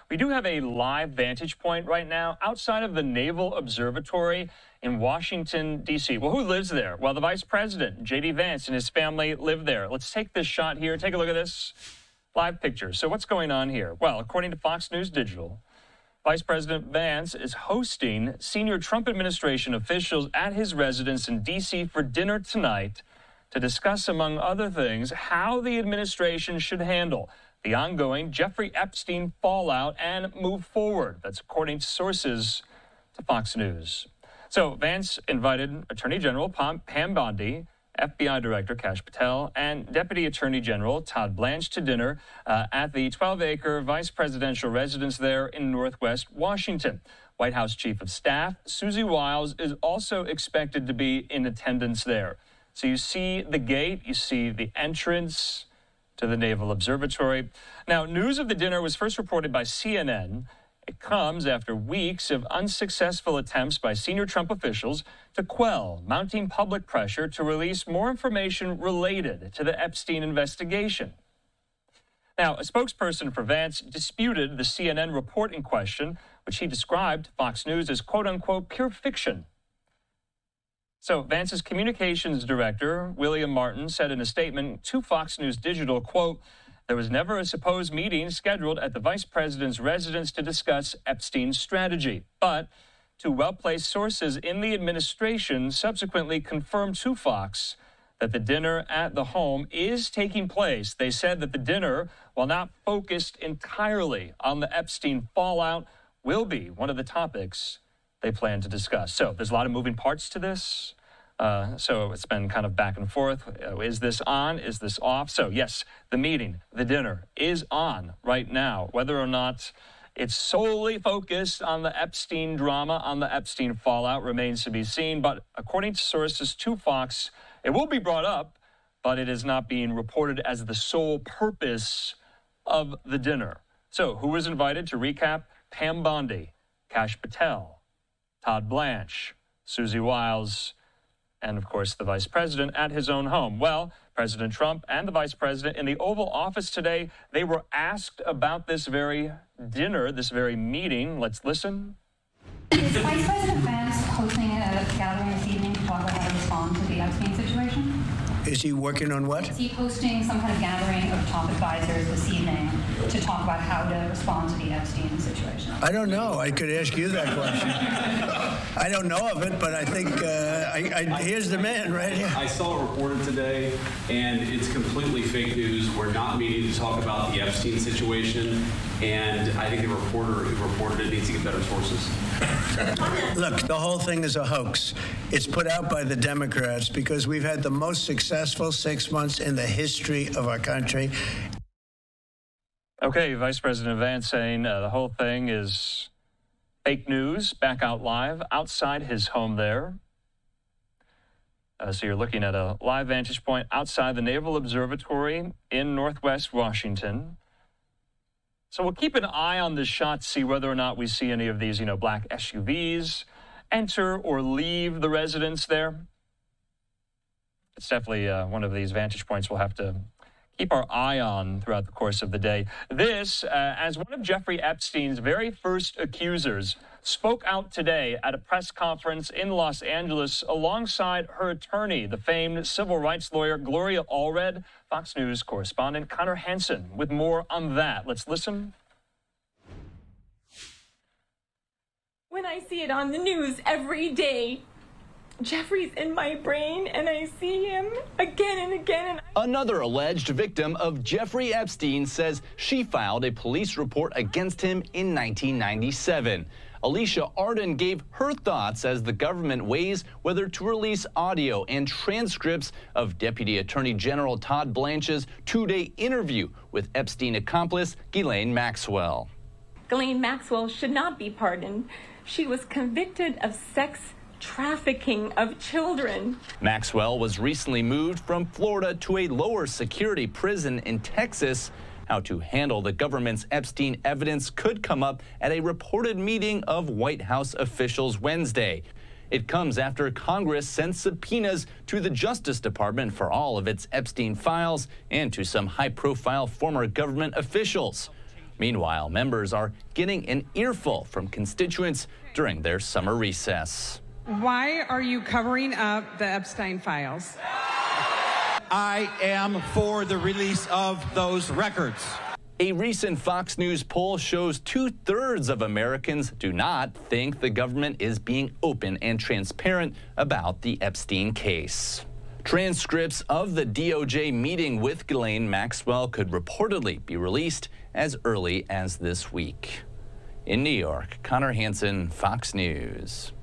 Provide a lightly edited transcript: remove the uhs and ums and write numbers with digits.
we do have a live vantage point right now outside of the Naval Observatory in Washington, D.C. Well, who lives there? Well, the Vice President, JD Vance, and his family live there. Let's take this shot here. Take a look at this live picture. So what's going on here? Well, according to Fox News Digital, Vice President Vance is hosting senior Trump administration officials at his residence in D.C. for dinner tonight to discuss, among other things, how the administration should handle the ongoing Jeffrey Epstein fallout and move forward. That's according to sources to Fox News. So Vance invited Attorney General Pam Bondi, FBI Director Kash Patel, and Deputy Attorney General Todd Blanche to dinner at the 12-acre vice presidential residence there in Northwest Washington. White House Chief of Staff Susie Wiles is also expected to be in attendance there. So you see the gate, you see the entrance to the Naval Observatory. Now, news of the dinner was first reported by CNN. It comes after weeks of unsuccessful attempts by senior Trump officials to quell mounting public pressure to release more information related to the Epstein investigation. Now, a spokesperson for Vance disputed the CNN report in question, which he described to Fox News as quote-unquote pure fiction. So Vance's communications director, William Martin, said in a statement to Fox News Digital, quote, "There was never a supposed meeting scheduled at the vice president's residence to discuss Epstein's strategy. But two well-placed sources in the administration subsequently confirmed to Fox that the dinner at the home is taking place. They said that the dinner, while not focused entirely on the Epstein fallout, will be one of the topics they plan to discuss." So there's a lot of moving parts to this. So it's been kind of back and forth. Is this on? Is this off? So yes, the meeting, the dinner is on right now. Whether or not it's solely focused on the Epstein drama, on the Epstein fallout, remains to be seen. But according to sources to Fox, it will be brought up, but it is not being reported as the sole purpose of the dinner. So who was invited to recap? Pam Bondi, Kash Patel, Todd Blanche, Susie Wiles, and, of course, the vice president at his own home. Well, President Trump and the vice president in the Oval Office today, they were asked about this very dinner, this very meeting. Let's listen. Is Vice President Vance hosting a gathering this evening to talk about how to respond to the Epstein situation? Is he working on what? Is he hosting some kind of gathering of top advisors this evening to talk about how to respond to the Epstein situation? I don't know. I could ask you that question. I don't know of it, but I think here's the man right here. I saw it reported today, and it's completely fake news. We're not meeting to talk about the Epstein situation, and I think the reporter who reported it needs to get better sources. Look, the whole thing is a hoax. It's put out by the Democrats because we've had the most successful 6 months in the history of our country. Okay, Vice President Vance saying the whole thing is fake news, back out live outside his home there. So you're looking at a live vantage point outside the Naval Observatory in Northwest Washington. So we'll keep an eye on this shot to see whether or not we see any of these, black SUVs enter or leave the residence there. It's definitely one of these vantage points we'll have to keep our eye on throughout the course of the day. This, as one of Jeffrey Epstein's very first accusers, spoke out today at a press conference in Los Angeles alongside her attorney, the famed civil rights lawyer Gloria Allred. Fox News correspondent Connor Hansen with more on that. Let's listen. When I see it on the news every day, Jeffrey's in my brain, and I see him again and again. Another alleged victim of Jeffrey Epstein says she filed a police report against him in 1997. Alicia Arden gave her thoughts as the government weighs whether to release audio and transcripts of Deputy Attorney General Todd Blanche's two-day interview with Epstein accomplice Ghislaine Maxwell. Ghislaine Maxwell should not be pardoned. She was convicted of sex trafficking of children. Maxwell was recently moved from Florida to a lower security prison in Texas. How to handle the government's Epstein evidence could come up at a reported meeting of White House officials Wednesday. It comes after Congress sent subpoenas to the Justice Department for all of its Epstein files and to some high-profile former government officials. Meanwhile, members are getting an earful from constituents during their summer recess. Why are you covering up the Epstein files? I am for the release of those records. A recent Fox News poll shows 2/3 of Americans do not think the government is being open and transparent about the Epstein case. Transcripts of the DOJ meeting with Ghislaine Maxwell could reportedly be released as early as this week. In New York, Connor Hansen, Fox News.